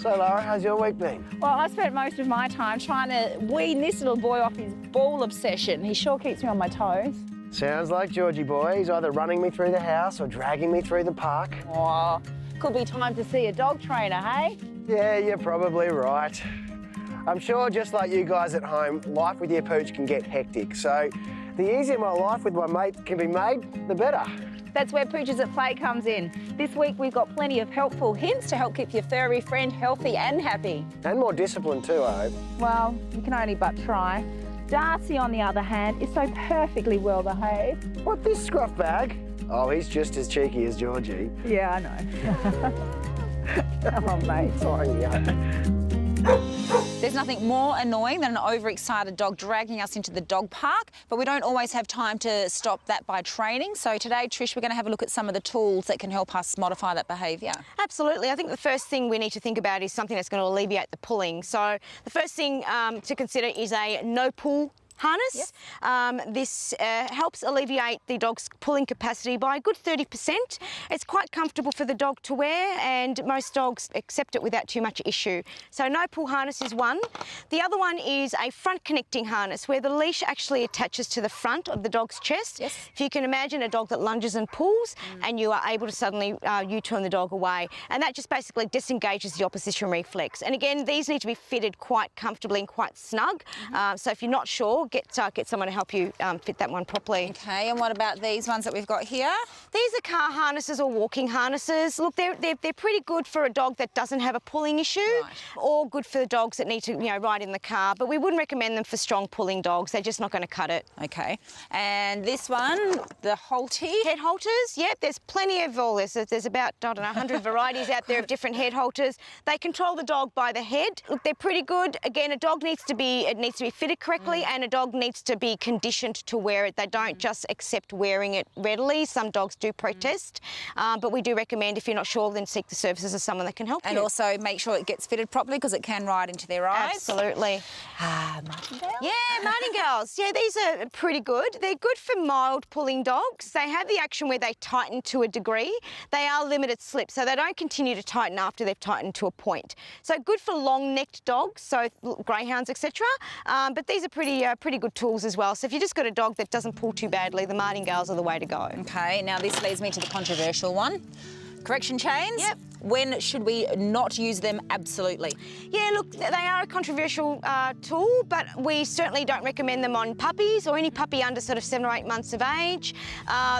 So, Laura, how's your week been? Well, I spent most of my time trying to wean this little boy off his ball obsession. He sure keeps me on my toes. Sounds like Georgie boy. He's either running me through the house or dragging me through the park. Oh, could be time to see a dog trainer, hey? Yeah, you're probably right. I'm sure, just like you guys at home, life with your pooch can get hectic. So the easier my life with my mate can be made, the better. That's where Pooches at Play comes in. This week we've got plenty of helpful hints to help keep your furry friend healthy and happy. And more discipline too, I hope. Well, you can only but try. Darcy, on the other hand, is so perfectly well behaved. What, this scruff bag? Oh, he's just as cheeky as Georgie. Yeah, I know. Come on, mate. Sorry, There's nothing more annoying than an overexcited dog dragging us into the dog park, but we don't always have time to stop that by training. So today, Trish, we're going to have a look at some of the tools that can help us modify that behaviour. Absolutely. I think the first thing we need to think about is something that's going to alleviate the pulling. So the first thing to consider is a no-pull harness. Yes. This helps alleviate the dog's pulling capacity by a good 30%. It's quite comfortable for the dog to wear, and most dogs accept it without too much issue. So no pull harness is one. The other one is a front connecting harness where the leash actually attaches to the front of the dog's chest. Yes. If you can imagine a dog that lunges and pulls and you are able to suddenly U-turn the dog away, and that just basically disengages the opposition reflex. And again, these need to be fitted quite comfortably and quite snug. So if you're not sure, get someone to help you fit that one properly. Okay, and what about these ones that we've got here? These are car harnesses or walking harnesses. Look, they're pretty good for a dog that doesn't have a pulling issue, Right. or good for the dogs that need to ride in the car. But we wouldn't recommend them for strong pulling dogs. They're just not going to cut it. Okay, and this one, the halty. Head halters, yep, there's plenty of all this. There's about, I don't know, 100 varieties out there of different head halters. They control the dog by the head. Look, they're pretty good. Again, a dog needs to be fitted correctly, and a dog needs to be conditioned to wear it. They don't just accept wearing it readily. Some dogs do protest, but we do recommend, if you're not sure, then seek the services of someone that can help you. And also make sure it gets fitted properly because it can ride into their eyes. Absolutely. Martingale? Yeah, martingales. Yeah, these are pretty good. They're good for mild pulling dogs. They have the action where they tighten to a degree. They are limited slip, so they don't continue to tighten after they've tightened to a point. So good for long-necked dogs, so greyhounds, etc. But these are pretty good tools as well. So if you just got a dog that doesn't pull too badly, the martingales are the way to go. Okay, now this leads me to the controversial one. Correction chains? Yep. When should we not use them absolutely? Yeah, look, they are a controversial tool, but we certainly don't recommend them on puppies or any puppy under sort of 7 or 8 months of age.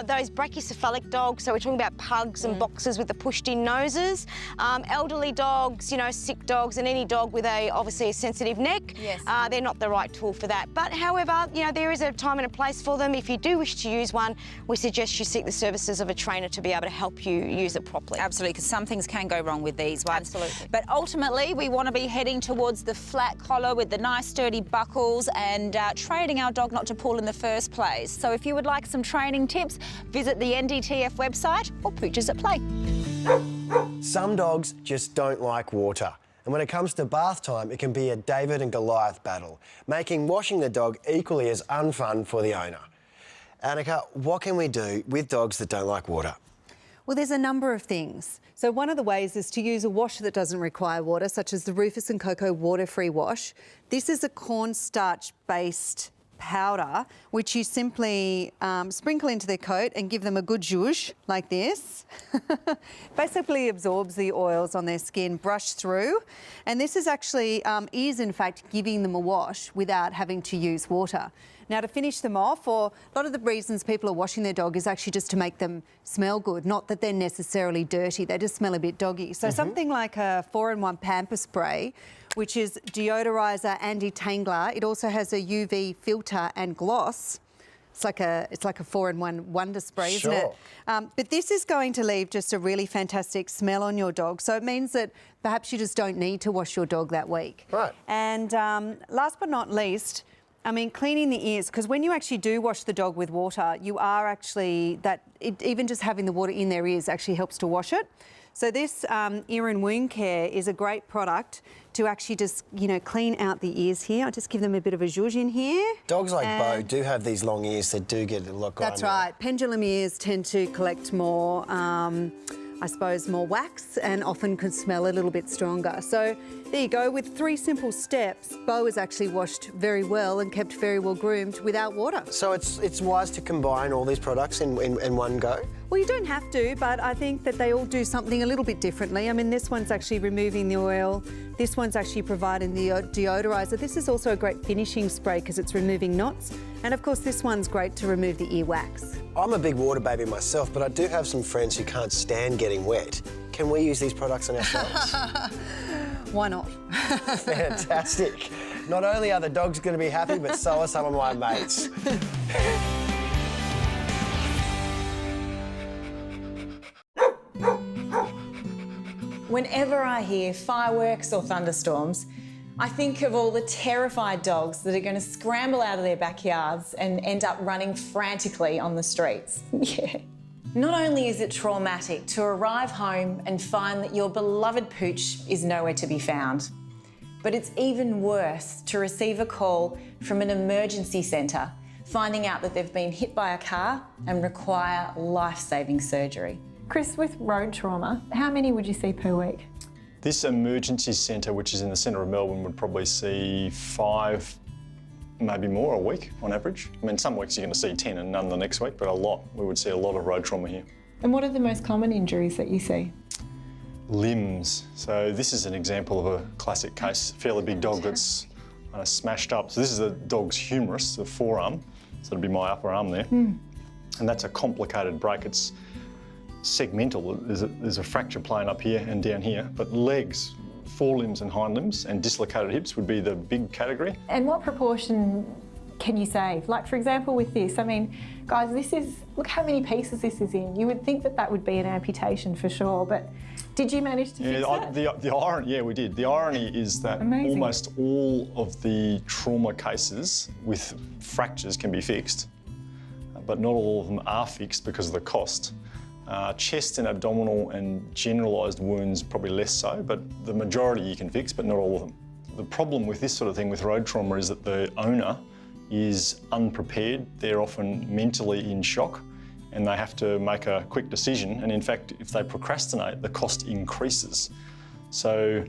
Those brachycephalic dogs, so we're talking about pugs and boxers with the pushed-in noses, elderly dogs, sick dogs, and any dog with obviously a sensitive neck. Yes. They're not the right tool for that. But however, there is a time and a place for them. If you do wish to use one, we suggest you seek the services of a trainer to be able to help you use it properly. Absolutely, because some things can go wrong with these ones. Absolutely. But ultimately, we want to be heading towards the flat collar with the nice sturdy buckles and training our dog not to pull in the first place. So if you would like some training tips, visit the NDTF website or Pooches at Play. Some dogs just don't like water. And when it comes to bath time, it can be a David and Goliath battle, making washing the dog equally as unfun for the owner. Annika, what can we do with dogs that don't like water? Well, there's a number of things. So one of the ways is to use a wash that doesn't require water, such as the Rufus & Coco water-free wash. This is a cornstarch-based powder, which you simply sprinkle into their coat and give them a good zhuzh, like this. Basically absorbs the oils on their skin, brush through. And this is actually, is in fact giving them a wash without having to use water. Now, to finish them off, or a lot of the reasons people are washing their dog is actually just to make them smell good, not that they're necessarily dirty, they just smell a bit doggy. So something like a 4-in-1 pamper spray, which is deodorizer and detangler. It also has a UV filter and gloss. It's like a 4-in-1 wonder spray, isn't it? But this is going to leave just a really fantastic smell on your dog. So it means that perhaps you just don't need to wash your dog that week. Right. And last but not least, I mean, cleaning the ears, because when you actually do wash the dog with water, you are actually, even just having the water in their ears actually helps to wash it. So this ear and wound care is a great product to actually just, clean out the ears here. I'll just give them a bit of a zhuzh in here. Dogs like Bo do have these long ears that do get a lot grimier. That's right. Pendulum ears tend to collect more I suppose, more wax and often can smell a little bit stronger. So there you go, with 3 simple steps, Bo is actually washed very well and kept very well groomed without water. So it's wise to combine all these products in one go? Well, you don't have to, but I think that they all do something a little bit differently. I mean, this one's actually removing the oil. This one's actually providing the deodorizer. This is also a great finishing spray because it's removing knots. And of course, this one's great to remove the earwax. I'm a big water baby myself, but I do have some friends who can't stand getting wet. Can we use these products on ourselves? Why not? Fantastic. Not only are the dogs going to be happy, but so are some of my mates. Whenever I hear fireworks or thunderstorms, I think of all the terrified dogs that are going to scramble out of their backyards and end up running frantically on the streets. Yeah. Not only is it traumatic to arrive home and find that your beloved pooch is nowhere to be found, but it's even worse to receive a call from an emergency centre finding out that they've been hit by a car and require life-saving surgery. Chris, with road trauma, how many would you see per week? This emergency centre, which is in the centre of Melbourne, would probably see 5, maybe more a week on average. I mean, some weeks you're going to see 10 and none the next week, but a lot. We would see a lot of road trauma here. And what are the most common injuries that you see? Limbs. So this is an example of a classic case, fairly big dog that's kind of smashed up. So this is the dog's humerus, the forearm. So it'd be my upper arm there. And that's a complicated break. It's segmental. There's a fracture plane up here and down here, but legs, forelimbs and hind limbs and dislocated hips would be the big category. And what proportion can you save? Like, for example, with this, I mean, guys, look how many pieces this is in. You would think that that would be an amputation for sure, but did you manage to fix that? The irony, yeah, we did. The irony is that almost all of the trauma cases with fractures can be fixed, but not all of them are fixed because of the cost. Chest and abdominal and generalised wounds probably less so, but the majority you can fix, but not all of them. The problem with this sort of thing with road trauma is that the owner is unprepared. They're often mentally in shock and they have to make a quick decision. And in fact, if they procrastinate, the cost increases. So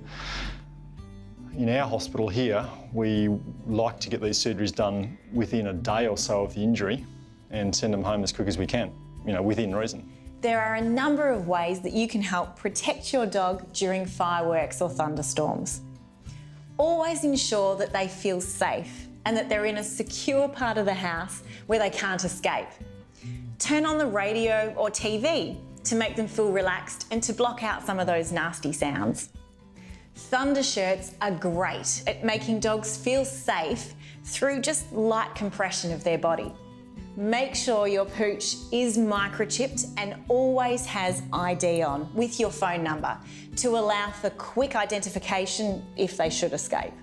in our hospital here, we like to get these surgeries done within a day or so of the injury and send them home as quick as we can, within reason. There are a number of ways that you can help protect your dog during fireworks or thunderstorms. Always ensure that they feel safe and that they're in a secure part of the house where they can't escape. Turn on the radio or TV to make them feel relaxed and to block out some of those nasty sounds. Thunder shirts are great at making dogs feel safe through just light compression of their body. Make sure your pooch is microchipped and always has ID on with your phone number to allow for quick identification if they should escape.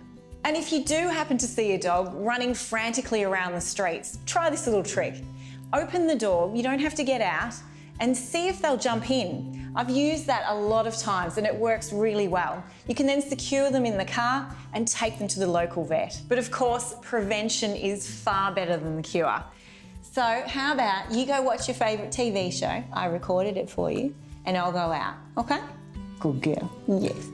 And if you do happen to see a dog running frantically around the streets, try this little trick. Open the door, you don't have to get out, and see if they'll jump in. I've used that a lot of times and it works really well. You can then secure them in the car and take them to the local vet. But of course, prevention is far better than the cure. So how about you go watch your favourite TV show, I recorded it for you, and I'll go out, okay? Good girl. Yes.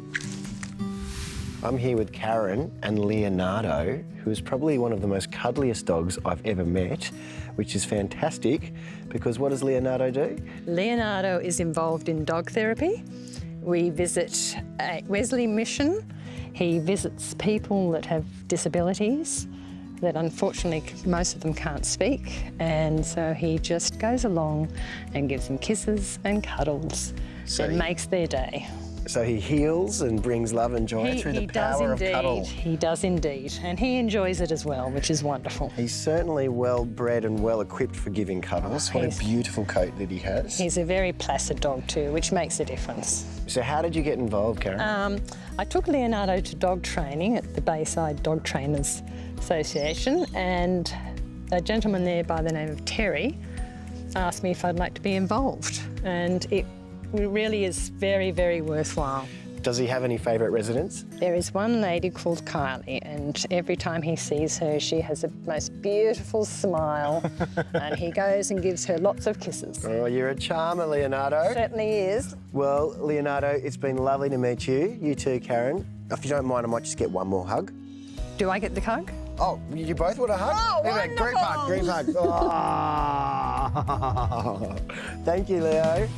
I'm here with Karen and Leonardo, who is probably one of the most cuddliest dogs I've ever met, which is fantastic because what does Leonardo do? Leonardo is involved in dog therapy. We visit a Wesley Mission. He visits people that have disabilities that unfortunately most of them can't speak, and so he just goes along and gives them kisses and cuddles and makes their day. So he heals and brings love and joy through the power of cuddle. He does indeed, and he enjoys it as well, which is wonderful. He's certainly well bred and well equipped for giving cuddles. What a beautiful coat that he has. He's a very placid dog too, which makes a difference. So how did you get involved, Karen? I took Leonardo to dog training at the Bayside Dog Trainers Association, and a gentleman there by the name of Terry asked me if I'd like to be involved, and it really is very, very worthwhile. Does he have any favourite residents? There is one lady called Kylie, and every time he sees her, she has the most beautiful smile, and he goes and gives her lots of kisses. Oh, you're a charmer, Leonardo. Certainly is. Well, Leonardo, it's been lovely to meet you. You too, Karen. If you don't mind, I might just get one more hug. Do I get the hug? Oh, you both want a hug? Oh, Look at that, group hug, group hug. Oh. Thank you, Leo.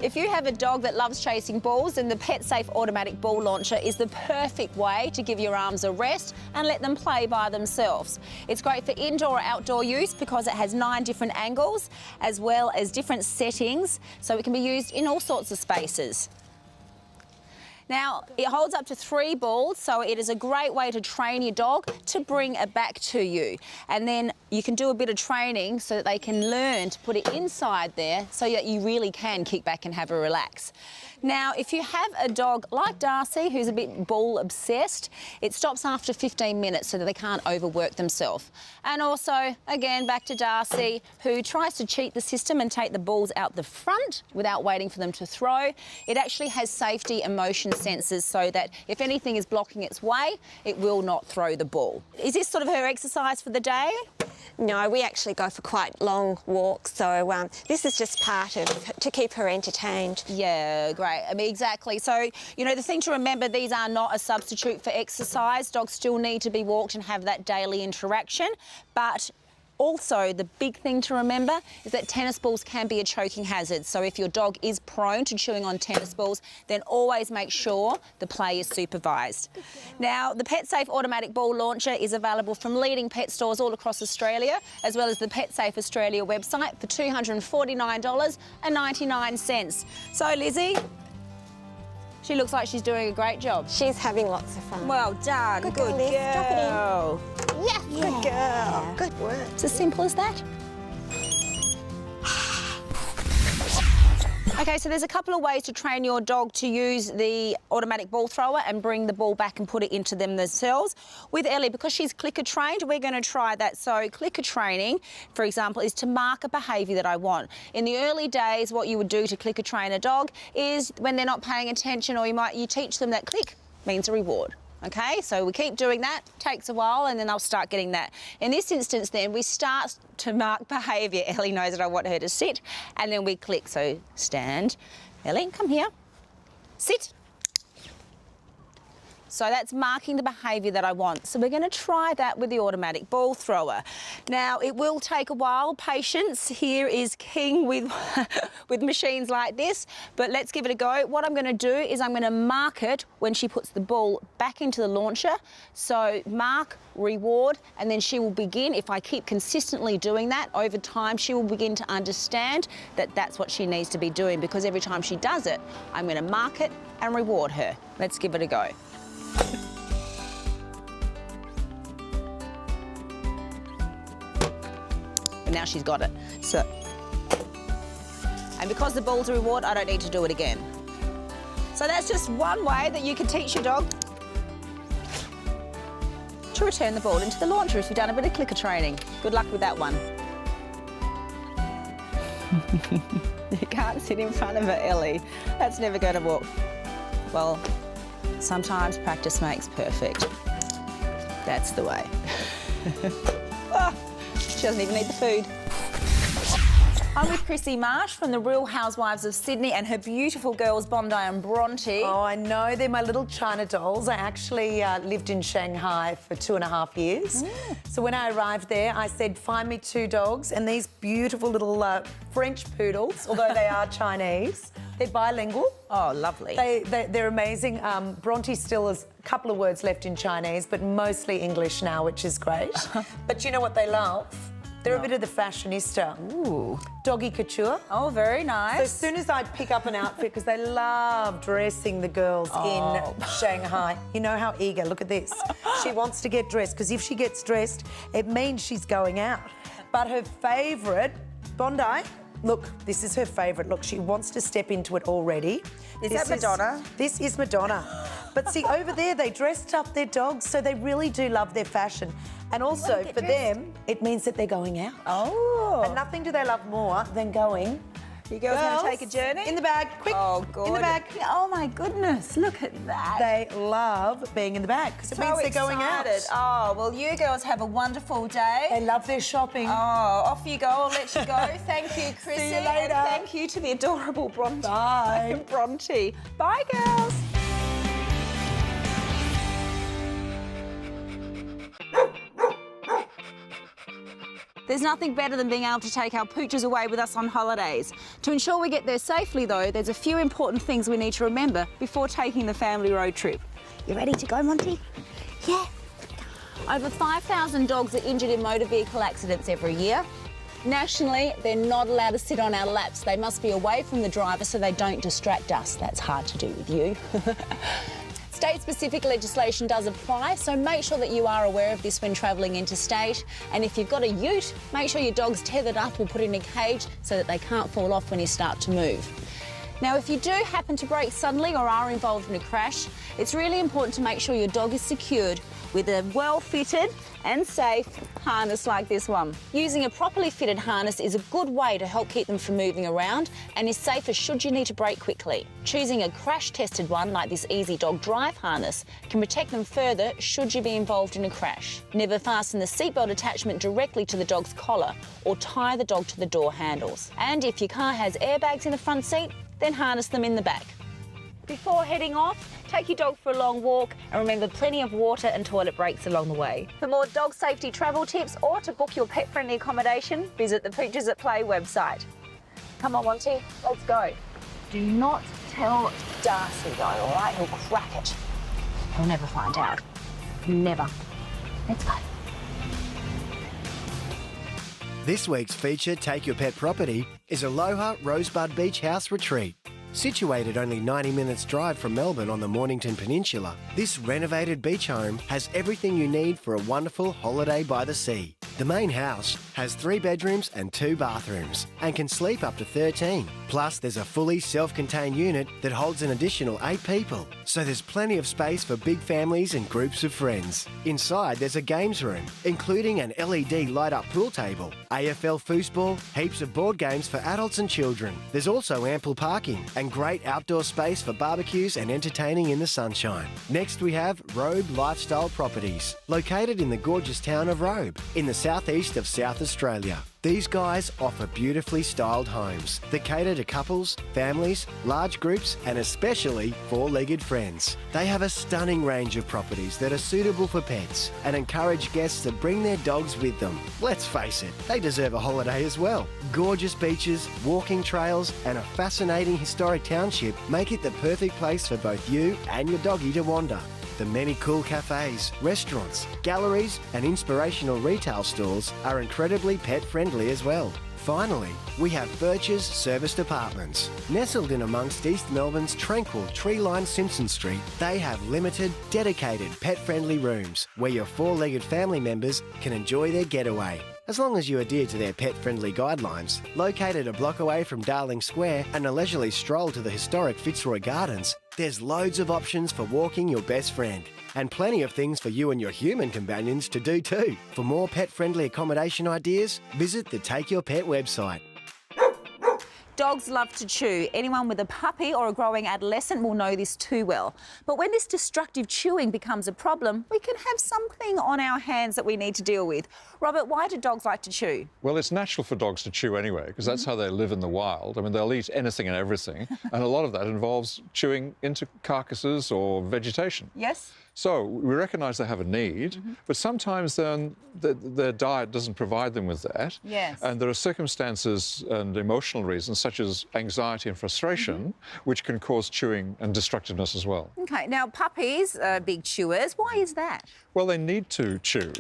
If you have a dog that loves chasing balls, then the PetSafe automatic ball launcher is the perfect way to give your arms a rest and let them play by themselves. It's great for indoor or outdoor use because it has 9 different angles as well as different settings, so it can be used in all sorts of spaces. Now, it holds up to 3 balls, so it is a great way to train your dog to bring it back to you. And then you can do a bit of training so that they can learn to put it inside there so that you really can kick back and have a relax. Now, if you have a dog like Darcy, who's a bit ball obsessed, it stops after 15 minutes so that they can't overwork themselves. And also, again, back to Darcy, who tries to cheat the system and take the balls out the front without waiting for them to throw. It actually has safety and motion sensors so that if anything is blocking its way, it will not throw the ball. Is this sort of her exercise for the day? No, we actually go for quite long walks, so this is just part of to keep her entertained. Yeah, great. I mean, exactly. So, you know, the thing to remember, these are not a substitute for exercise. Dogs still need to be walked and have that daily interaction, but also, the big thing to remember is that tennis balls can be a choking hazard. So if your dog is prone to chewing on tennis balls, then always make sure the play is supervised. Now, the PetSafe automatic ball launcher is available from leading pet stores all across Australia, as well as the PetSafe Australia website for $249.99. So, Lizzie, she looks like she's doing a great job. She's having lots of fun. Well done. Good girl. Liz. Drop it in. Yes, good girl. Good work. It's as simple as that. Okay, so there's a couple of ways to train your dog to use the automatic ball thrower and bring the ball back and put it into them themselves. With Ellie, because she's clicker trained, we're going to try that. So clicker training, for example, is to mark a behaviour that I want. In the early days, what you would do to clicker train a dog is when they're not paying attention, or you teach them that click means a reward. Okay, so we keep doing that, takes a while, and then they'll start getting that. In this instance then, we start to mark behaviour. Ellie knows that I want her to sit, and then we click. So stand. Ellie, come here. Sit. So that's marking the behaviour that I want. So we're going to try that with the automatic ball thrower. Now, it will take a while. Patience here is king with, with machines like this, but let's give it a go. What I'm going to do is I'm going to mark it when she puts the ball back into the launcher. So mark, reward, and then she will begin. If I keep consistently doing that over time, she will begin to understand that that's what she needs to be doing, because every time she does it, I'm going to mark it and reward her. Let's give it a go. And now she's got it. So, and because the ball's a reward, I don't need to do it again. So that's just one way that you can teach your dog to return the ball into the launcher if you've done a bit of clicker training. Good luck with that one. You can't sit in front of her, Ellie. That's never going to work. Well, sometimes practice makes perfect. That's the way. Oh, she doesn't even need the food. I'm with Chrissy Marsh from the Real Housewives of Sydney and her beautiful girls Bondi and Bronte. Oh, I know. They're my little China dolls. I actually lived in Shanghai for 2.5 years. So when I arrived there, I said, find me 2 dogs, and these beautiful little French poodles, although they are Chinese. They're bilingual. Oh, lovely. They're amazing. Bronte still has a couple of words left in Chinese, but mostly English now, which is great. But you know what they love? They're a bit of the fashionista. Ooh. Doggy couture. Oh, very nice. So as soon as I'd pick up an outfit, because they love dressing the girls in Shanghai. You know how eager, look at this. She wants to get dressed, because if she gets dressed, it means she's going out. But her favourite, Bondi, Look, this is her favourite. Look, she wants to step into it already. Is that Madonna? This is Madonna. But see, over there, they dressed up their dogs, so they really do love their fashion. And also, for them, it means that they're going out. Oh. And nothing do they love more than going. You girls going to take a journey? In the bag, quick. Oh, God. In the bag. Oh, my goodness. Look at that. They love being in the bag because it means they're going out. Oh, well, you girls have a wonderful day. They love their shopping. Oh, off you go. I'll let you go. Thank you, Chrissy. See you later. And thank you to the adorable Bronte. Bye. Bronte. Bye, girls. There's nothing better than being able to take our Pooches away with us on holidays. To ensure we get there safely, though, there's a few important things we need to remember before taking the family road trip. You ready to go, Monty? Yeah. Over 5,000 dogs are injured in motor vehicle accidents every year. Nationally, they're not allowed to sit on our laps. They must be away from the driver so they don't distract us. That's hard to do with you. State-specific legislation does apply, so make sure that you are aware of this when travelling interstate. And if you've got a ute, make sure your dog's tethered up or put in a cage so that they can't fall off when you start to move. Now, if you do happen to brake suddenly or are involved in a crash, it's really important to make sure your dog is secured with a well-fitted and safe harness like this one. Using a properly fitted harness is a good way to help keep them from moving around and is safer should you need to brake quickly. Choosing a crash-tested one like this Easy Dog Drive harness can protect them further should you be involved in a crash. Never fasten the seatbelt attachment directly to the dog's collar or tie the dog to the door handles. And if your car has airbags in the front seat, then harness them in the back. Before heading off, take your dog for a long walk and remember plenty of water and toilet breaks along the way. For more dog safety travel tips or to book your pet-friendly accommodation, visit the Pooches at Play website. Come on, Monty, let's go. Do not tell Darcy though, all right? He'll crack it. He'll never find out. Never. Let's go. This week's feature, Take Your Pet Property, is Aloha Rosebud Beach House Retreat. Situated only 90 minutes drive from Melbourne on the Mornington Peninsula, this renovated beach home has everything you need for a wonderful holiday by the sea. The main house has 3 bedrooms and 2 bathrooms and can sleep up to 13. Plus, there's a fully self-contained unit that holds an additional 8 people. So there's plenty of space for big families and groups of friends. Inside, there's a games room, including an LED light-up pool table, AFL foosball, heaps of board games for adults and children. There's also ample parking and great outdoor space for barbecues and entertaining in the sunshine. Next, we have Robe Lifestyle Properties, located in the gorgeous town of Robe, in the southeast of South Australia. These guys offer beautifully styled homes that cater to couples, families, large groups, and especially 4-legged friends. They have a stunning range of properties that are suitable for pets and encourage guests to bring their dogs with them. Let's face it, they deserve a holiday as well. Gorgeous beaches, walking trails, and a fascinating historic township make it the perfect place for both you and your doggy to wander. The many cool cafes, restaurants, galleries and inspirational retail stores are incredibly pet-friendly as well. Finally, we have Birch's Serviced Apartments. Nestled in amongst East Melbourne's tranquil tree-lined Simpson Street, they have limited, dedicated pet-friendly rooms where your 4-legged family members can enjoy their getaway. As long as you adhere to their pet-friendly guidelines, located a block away from Darling Square and a leisurely stroll to the historic Fitzroy Gardens, there's loads of options for walking your best friend and plenty of things for you and your human companions to do too. For more pet-friendly accommodation ideas, visit the Take Your Pet website. Dogs love to chew. Anyone with a puppy or a growing adolescent will know this too well. But when this destructive chewing becomes a problem, we can have something on our hands that we need to deal with. Robert, why do dogs like to chew? Well, it's natural for dogs to chew anyway, because that's how they live in the wild. I mean, they'll eat anything and everything, and a lot of that involves chewing into carcasses or vegetation. Yes. So we recognise they have a need, but sometimes then their diet doesn't provide them with that. Yes. And there are circumstances and emotional reasons, such as anxiety and frustration, which can cause chewing and destructiveness as well. Okay, now puppies are big chewers. Why is that? Well, they need to chew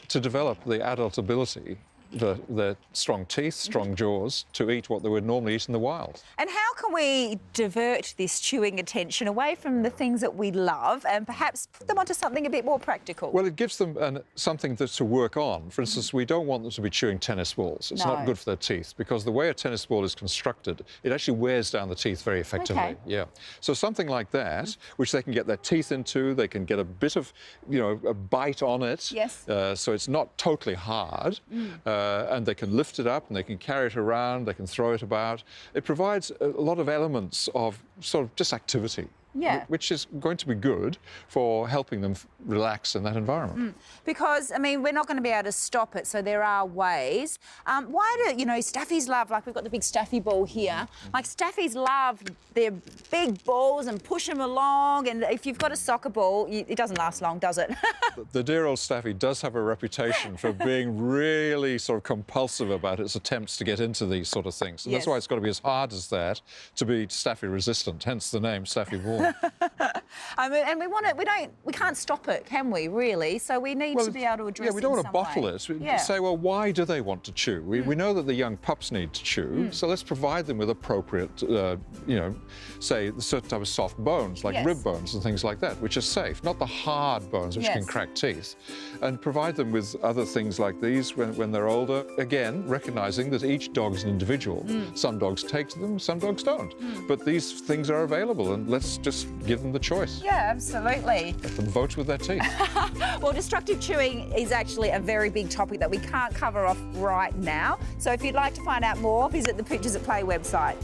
to develop the adult ability their strong teeth, strong jaws, to eat what they would normally eat in the wild. And how can we divert this chewing attention away from the things that we love and perhaps put them onto something a bit more practical? Well, it gives them something to work on. For instance, we don't want them to be chewing tennis balls. It's not good for their teeth, because the way a tennis ball is constructed, it actually wears down the teeth very effectively. Okay. Yeah. So something like that, which they can get their teeth into, they can get a bit of, a bite on it. Yes. So it's not totally hard, and they can lift it up and they can carry it around, they can throw it about. It provides a lot of elements of sort of just activity. Yeah. Which is going to be good for helping them relax in that environment. Because, I mean, we're not going to be able to stop it, so there are ways. Why do, staffies love, like we've got the big staffy ball here, like staffies love their big balls and push them along, and if you've got a soccer ball, it doesn't last long, does it? The dear old staffy does have a reputation for being really sort of compulsive about its attempts to get into these sort of things. And that's why it's got to be as hard as that to be staffy resistant, hence the name staffy ball. I mean, and we can't stop it, can we, really? So we need to be able to address it. Yeah, we don't in want to bottle way. it. We say, well, why do they want to chew? We know that the young pups need to chew, so let's provide them with appropriate, say, certain type of soft bones, like rib bones and things like that, which are safe, not the hard bones which can crack teeth. And provide them with other things like these when they're older. Again, recognising that each dog is an individual. Some dogs take to them, some dogs don't. But these things are available, and let's just give them the choice. Yeah, absolutely. Let them vote with their teeth. Well, destructive chewing is actually a very big topic that we can't cover off right now. So if you'd like to find out more, visit the Pooches at Play website.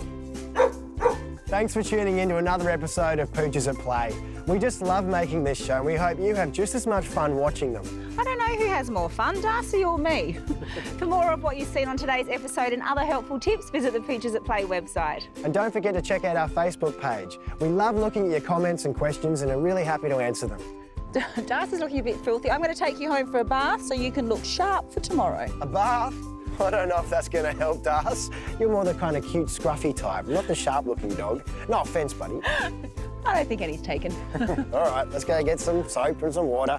Thanks for tuning in to another episode of Pooches at Play. We just love making this show, and we hope you have just as much fun watching them. I don't know who has more fun, Darcy or me. For more of what you've seen on today's episode and other helpful tips, visit the Pooches at Play website. And don't forget to check out our Facebook page. We love looking at your comments and questions and are really happy to answer them. Darcy's looking a bit filthy. I'm going to take you home for a bath so you can look sharp for tomorrow. A bath? I don't know if that's going to help, Darce. You're more the kind of cute, scruffy type, not the sharp-looking dog. No offence, buddy. I don't think Eddie's taken. All right, let's go get some soap and some water.